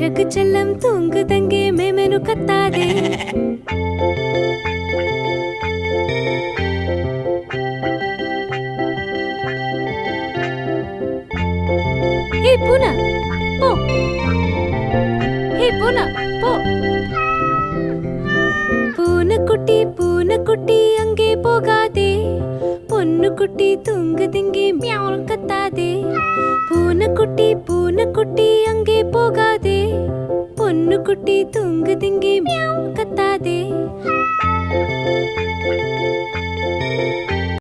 எனக்கு செல்லம் தூங்குதங்கே மேமெனு கத்தாதே. ஹே பூனா போ. ஹே பூனா போ. பூனைக்குட்டி அங்கே போகாதே. பொண்ணுக்குட்டி தூங்குதிங்கே மியாவ் கத்தாதே. பூனைக்குட்டி அங்கே போகாதே. பொண்ணுக்குட்டி தூங்குதிங்கே மியாவ் கத்தாதே.